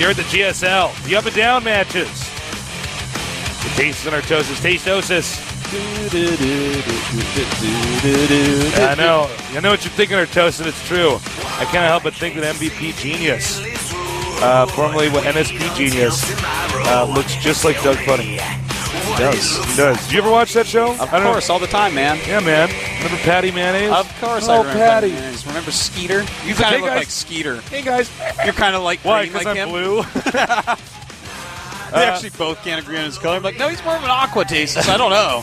Here at the GSL, the up and down matches. The Tastes and Artosis, Tasteosis. I know what you're thinking, Artosis. It's true. I can't help but think that MVPGenius, formerly with MSPGenius, looks just like Doug Funny. He does. Did you ever watch that show? Of course, all the time, man. Yeah, man. Remember Patty Mayonnaise? Of course, I remember Patty Mayonnaise. Remember Skeeter? You kind of look like Skeeter. Hey, guys. You're kind of like why? green like I'm him. Blue. They actually both can't agree on his color. I'm like, no, he's more of an aqua taste. I don't know.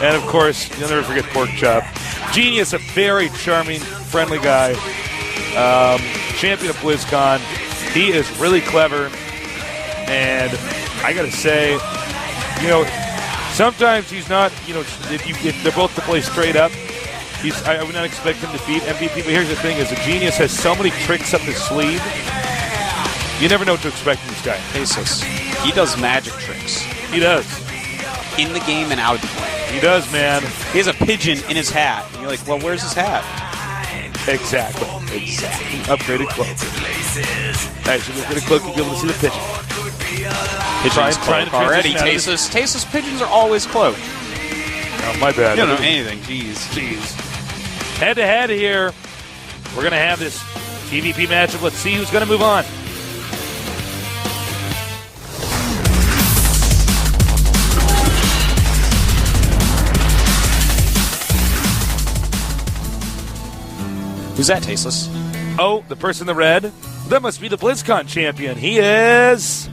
And, of course, you'll never forget Pork Chop. Genius, a very charming, friendly guy. Champion of BlizzCon. He is really clever. And I got to say, sometimes he's not, if they're both to play straight up, I would not expect him to beat MVP. But here's the thing, is a Genius has so many tricks up his sleeve. You never know what to expect from this guy. Jesus. He does magic tricks. He does. In the game and out of the game. He does, man. He has a pigeon in his hat. And you're like, well, where's his hat? Exactly. Upgraded cloak. Actually, upgraded cloak, you'll be able to see the pigeon. Pigeon's cloak already. Tasus pigeons are always cloaked. Oh, my bad. You don't know anything. Jeez. Head-to-head here. We're going to have this PvP matchup. Let's see who's going to move on. Who's that, Tasteless? Oh, the person in the red? That must be the BlizzCon champion. He is...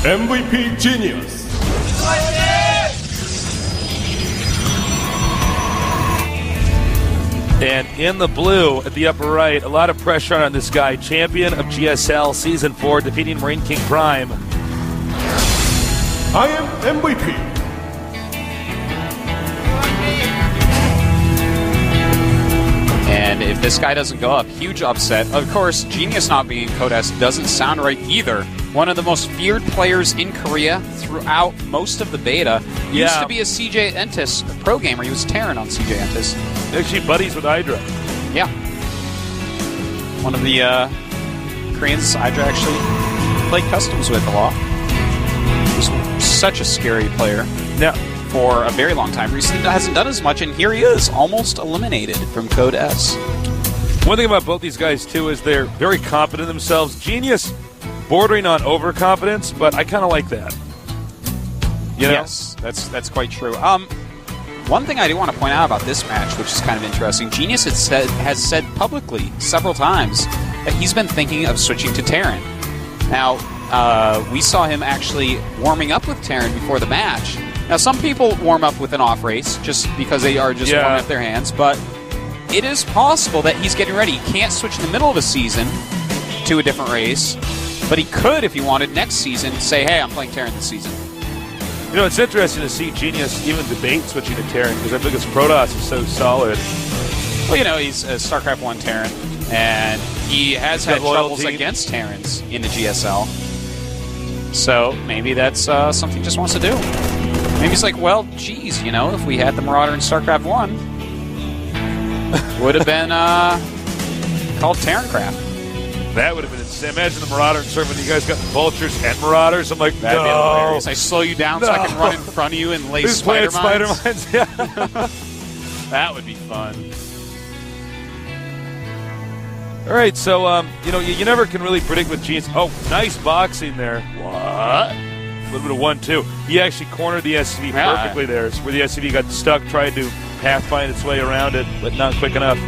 MVPGenius. And in the blue, at the upper right, a lot of pressure on this guy. Champion of GSL Season 4, defeating Marine King Prime. I am MVP. And if this guy doesn't go up, huge upset. Of course, Genius not being in Code S doesn't sound right either. One of the most feared players in Korea throughout most of the beta. Used to be a CJ Entis pro gamer. He was Terran on CJ Entis. Actually buddies with Hydra. Yeah. One of the Koreans Hydra actually played customs with a lot. He was such a scary player. Yeah. For a very long time. Recently hasn't done as much, and here he is, almost eliminated from Code S. One thing about both these guys, too, is they're very confident in themselves. Genius, bordering on overconfidence, but I kind of like that. Yes, that's quite true. One thing I do want to point out about this match, which is kind of interesting, Genius has said publicly several times that he's been thinking of switching to Terran. Now, we saw him actually warming up with Terran before the match. Now, some people warm up with an off race just because they are just warming up their hands, but it is possible that he's getting ready. He can't switch in the middle of a season to a different race, but he could, if he wanted, next season say, hey, I'm playing Terran this season. It's interesting to see Genius even debate switching to Terran because I think his Protoss is so solid. Well, he's a StarCraft 1 Terran, and he has had troubles against Terrans in the GSL. So maybe that's something he just wants to do. Maybe he's like, well, geez, if we had the Marauder in StarCraft 1, would have been called Terrancraft. That would have been insane. Imagine the Marauder and serving. You guys got Vultures and Marauders. I'm like, that'd be hilarious. I slow you down so I can run in front of you and lay spider mines. Yeah. That would be fun. All right, so, you never can really predict with Genius. Oh, nice boxing there. What? A little bit of 1-2. He actually cornered the SCV perfectly there, where the SCV got stuck, tried to pathfind its way around it, but not quick enough.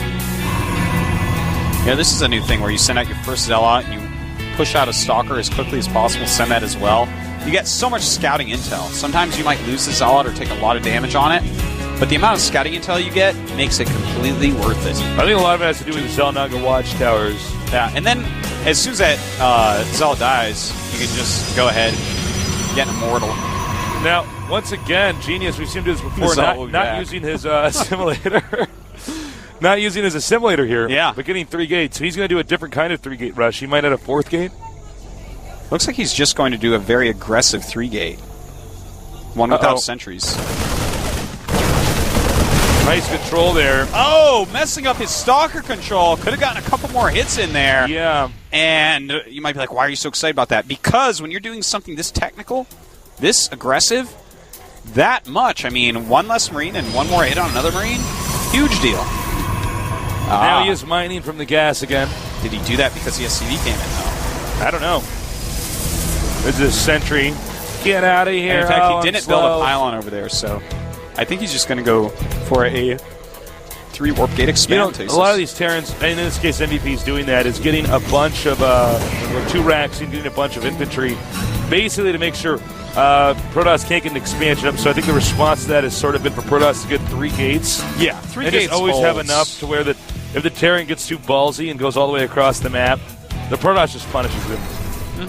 Yeah, this is a new thing where you send out your first Zealot and you push out a Stalker as quickly as possible, send that as well. You get so much scouting intel. Sometimes you might lose the Zealot or take a lot of damage on it, but the amount of scouting intel you get makes it completely worth it. I think a lot of it has to do with the Xel'Naga watchtowers. Yeah, and then as soon as that Zealot dies, you can just go ahead and get Immortal. Now, once again, Genius, we've seen this before, not using his assimilator. Not using his assimilator here, but getting 3 gates. So he's going to do a different kind of 3-gate rush. He might add a 4th gate. Looks like he's just going to do a very aggressive 3-gate. One without sentries. Nice control there. Oh, messing up his stalker control. Could have gotten a couple more hits in there. Yeah. And you might be like, why are you so excited about that? Because when you're doing something this technical, this aggressive, that much, I mean, one less Marine and one more hit on another Marine, huge deal. Now he is mining from the gas again. Did he do that because the SCV came in, though? I don't know. This is a sentry. Get out of here. And in fact, he didn't build a pylon over there, so I think he's just going to go for a 3 warp gate expand. A lot of these Terrans, and in this case MVP is doing that, is getting a bunch of 2 racks and getting a bunch of infantry, basically to make sure Protoss can't get an expansion up. So I think the response to that has sort of been for Protoss to get 3 gates. Yeah, 3 and gates just always holds. have enough to where that if the Terran gets too ballsy and goes all the way across the map, the Protoss just punishes him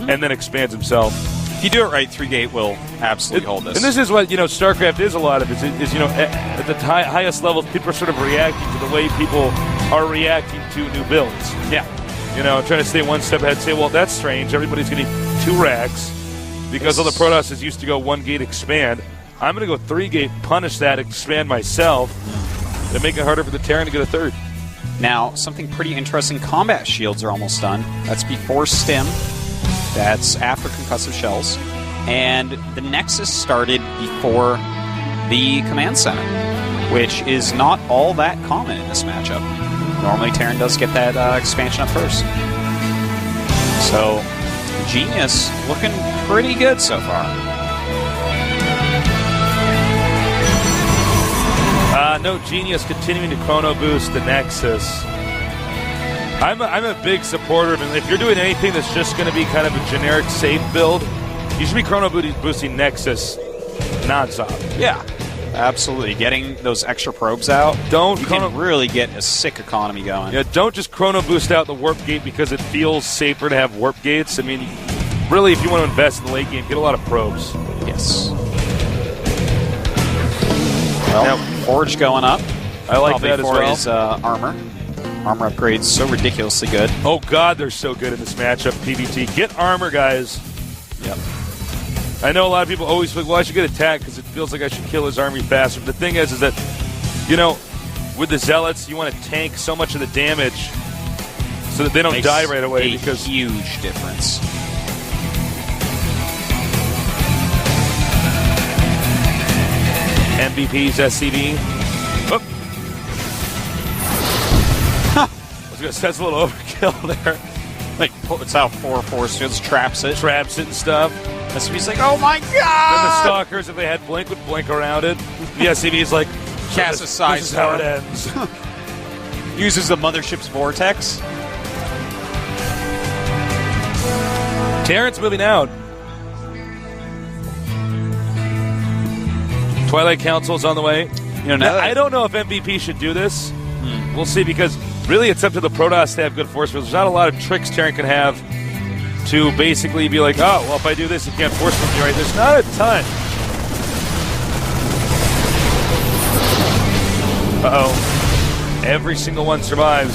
and then expands himself. If you do it right, 3 gate will absolutely hold this. And this is what StarCraft is a lot of. Is at the highest levels, people are sort of reacting to the way people are reacting to new builds. Yeah. Trying to stay one step ahead. Say, well, that's strange. Everybody's getting 2 racks because all the Protoss is used to go 1 gate expand. I'm going to go 3 gate, punish that, expand myself, and make it harder for the Terran to get a 3rd. Now, something pretty interesting. Combat shields are almost done. That's before stim. That's after concussive shells. And the Nexus started before the command center, which is not all that common in this matchup. Normally, Terran does get that expansion up first. So, Genius looking pretty good so far. No, Genius continuing to chrono boost the Nexus. I'm a big supporter of it. If you're doing anything that's just going to be kind of a generic safe build, you should be chrono boosting Nexus nonstop. Yeah, absolutely. Getting those extra probes out, you can really get a sick economy going. Yeah, don't just chrono boost out the warp gate because it feels safer to have warp gates. I mean, really, if you want to invest in the late game, get a lot of probes. Yes. Well, Forge going up. I like Probably that as for well. his armor. Armor upgrades so ridiculously good. Oh, God, they're so good in this matchup, PvT. Get armor, guys. Yep. I know a lot of people always think, well, I should get attacked because it feels like I should kill his army faster. But the thing is that, with the Zealots, you want to tank so much of the damage so that they don't die right away. Because huge difference. MVP's SCV. Oh. That's a little overkill there. Like, puts out 4 force fields, traps it and stuff. SCV's like, oh my god! Then the Stalkers, if they had Blink, would blink around it. The SCV's like, cast a side this is how it ends. Uses the mothership's vortex. Terrence moving out. Twilight Council's on the way. I don't know if MVP should do this. We'll see, because really it's up to the Protoss to have good force fields. There's not a lot of tricks Terran can have to basically be like, oh, well, if I do this, you can't force field me, right? There's not a ton. Uh-oh. Every single one survives.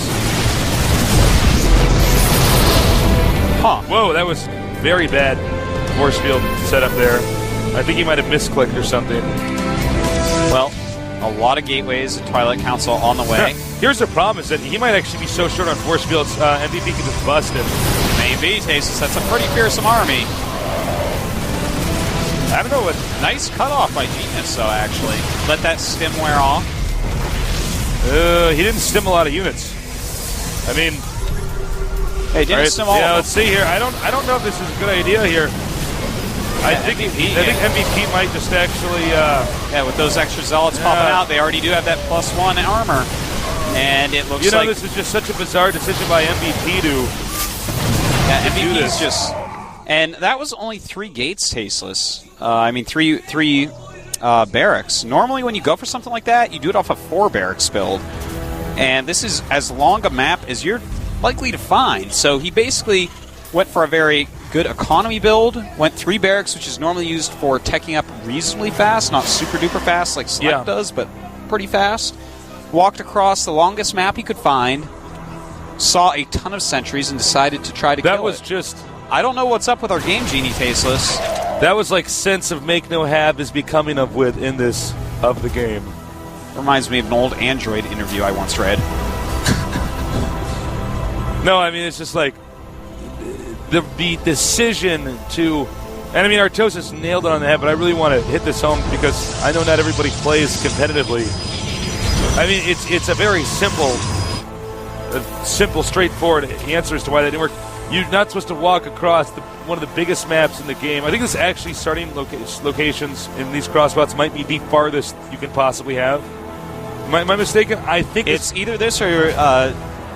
Huh. Whoa, that was very bad force field setup there. I think he might have misclicked or something. Well, a lot of gateways at Twilight Council on the way. Here's the problem, is that he might actually be so short on force fields, MVP can just bust him. Maybe. Tastes that's a pretty fearsome army. I don't know what... Nice cutoff by Genius, though, actually. Let that stim wear off. He didn't stim a lot of units. I mean... Hey, didn't stim all of them. Let's see here. I don't know if this is a good idea here. I think MVP might just actually... with those extra Zealots popping out, they already do have that +1 armor. And it looks like... this is just such a bizarre decision by MVP to... Yeah, MVP's just... And that was only 3 gates, Tasteless. Three barracks. Normally when you go for something like that, you do it off a 4 barracks build. And this is as long a map as you're likely to find. So he basically went for a very good economy build, went 3 barracks, which is normally used for teching up reasonably fast, not super duper fast like Select does, but pretty fast. Walked across the longest map he could find, saw a ton of sentries, and decided to try to kill it. That was just... I don't know what's up with our game, Genie Tasteless. That was like sense of make no have is becoming of the game. Reminds me of an old Android interview I once read. No, I mean, it's just like the decision to... And I mean, Artosis nailed it on the head, but I really want to hit this home because I know not everybody plays competitively. I mean, it's a very simple, straightforward answer as to why that didn't work. You're not supposed to walk across one of the biggest maps in the game. I think this actually starting locations in these crossbots might be the farthest you can possibly have. Am I mistaken? I think it's either this or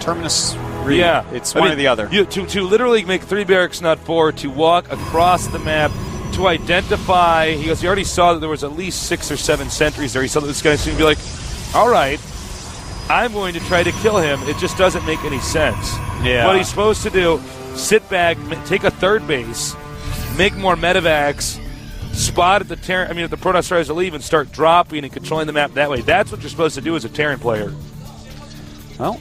Terminus. Yeah, it's one or the other. To literally make 3 barracks, not 4, to walk across the map, to identify. He goes, he already saw that there was at least 6 or 7 sentries there. He saw that this guy seemed to be like, all right, I'm going to try to kill him. It just doesn't make any sense. Yeah. What he's supposed to do, sit back, take a 3rd base, make more medevacs, spot at the Terran. I mean, if the Protoss tries to leave and start dropping and controlling the map that way. That's what you're supposed to do as a Terran player. Well,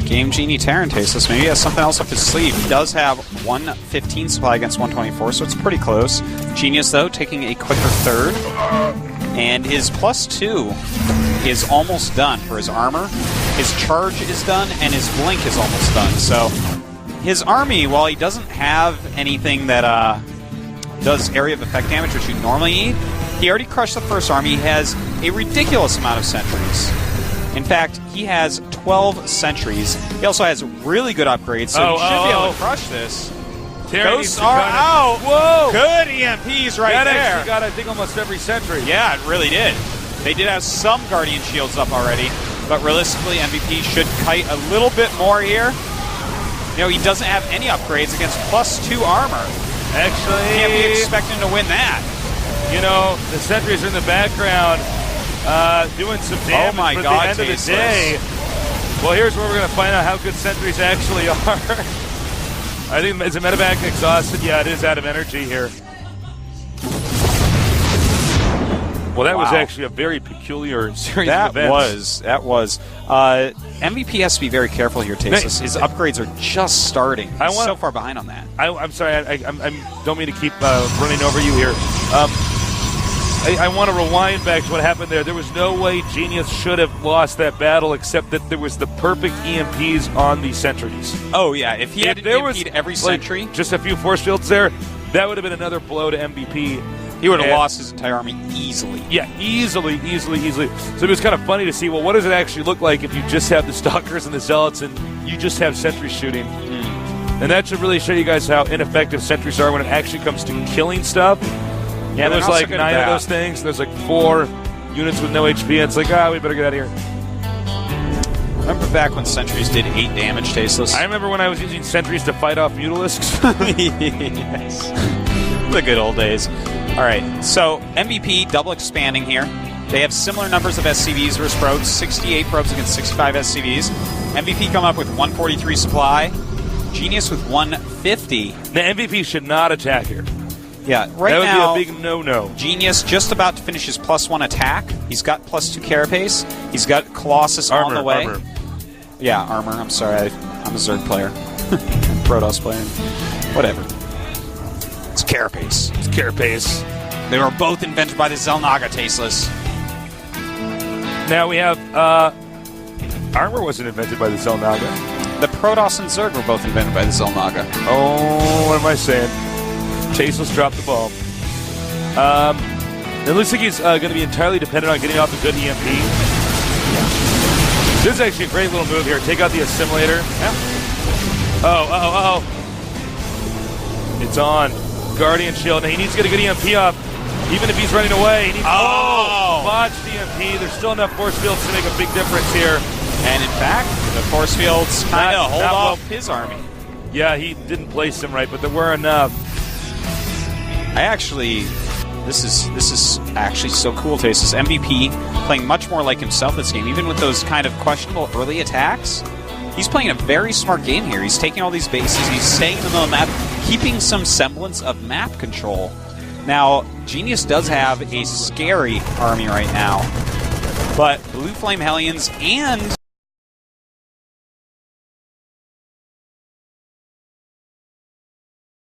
Game Genie Terran Tasteless. Maybe he has something else up his sleeve. He does have 115 supply against 124, so it's pretty close. Genius, though, taking a quicker 3rd. And his +2 is almost done for his armor. His charge is done, and his blink is almost done. So his army, while he doesn't have anything that does area of effect damage, which you normally need, he already crushed the first army. He has a ridiculous amount of sentries. In fact, he has 12 sentries. He also has really good upgrades, so he should be able to crush this. Ghosts are out! Whoa! Good EMPs right there. That actually got, I think, almost every sentry. Yeah, it really did. They did have some Guardian Shields up already, but realistically, MVP should kite a little bit more here. You know, he doesn't have any upgrades against +2 armor. Actually, can't be expecting to win that. You know, the sentries are in the background doing some damage for the end of the day. Well, here's where we're going to find out how good sentries actually are. I think, is the medevac exhausted? Yeah, it is out of energy here. Well, that was actually a very peculiar series of events. That was. MVP has to be very careful here, Tasteless. His upgrades are just starting. He's so far behind on that. I'm sorry, I don't mean to keep running over you here. I want to rewind back to what happened there. There was no way Genius should have lost that battle except that there was the perfect EMPs on the sentries. Oh, yeah. If he had EMP'd every sentry, just a few force fields there, that would have been another blow to MVP. He would have lost his entire army easily. Yeah, easily. So it was kind of funny to see, well, what does it actually look like if you just have the Stalkers and the Zealots and you just have sentries shooting? And that should really show you guys how ineffective sentries are when it actually comes to killing stuff. Yeah, and there's like 9 of those things. There's like 4 units with no HP. And it's like, we better get out of here. Remember back when sentries did 8 damage, Tasteless? I remember when I was using sentries to fight off Mutalisks. Yes. The good old days. All right, so MVP double expanding here. They have similar numbers of SCVs versus probes, 68 probes against 65 SCVs. MVP coming up with 143 supply. Genius with 150. The MVP should not attack here. Yeah, right now, that would be a big no-no. Genius just about to finish his +1 attack. He's got +2 carapace. He's got Colossus on the way. Armor. Yeah, armor. I'm sorry, I'm a Zerg player. Protoss player. Whatever. It's carapace. It's carapace. They were both invented by the Xel'Naga, Tasteless. Now we have... armor wasn't invented by the Xel'Naga. The Protoss and Zerg were both invented by the Xel'Naga. Oh, what am I saying? Tasteless dropped the ball. It looks like he's going to be entirely dependent on getting off a good EMP. This is actually a great little move here. Take out the assimilator. Yeah. Oh. It's on. Guardian Shield. Now he needs to get a good EMP up. Even if he's running away. He needs botched EMP. There's still enough force fields to make a big difference here. And in fact, the force fields kind of hold off his army. Yeah, he didn't place them right, but there were enough. This is actually so cool, Tasteless. MVP playing much more like himself this game, even with those kind of questionable early attacks. He's playing a very smart game here. He's taking all these bases, he's staying in the middle of the map, keeping some semblance of map control. Now, Genius does have a scary army right now, but Blue Flame Hellions and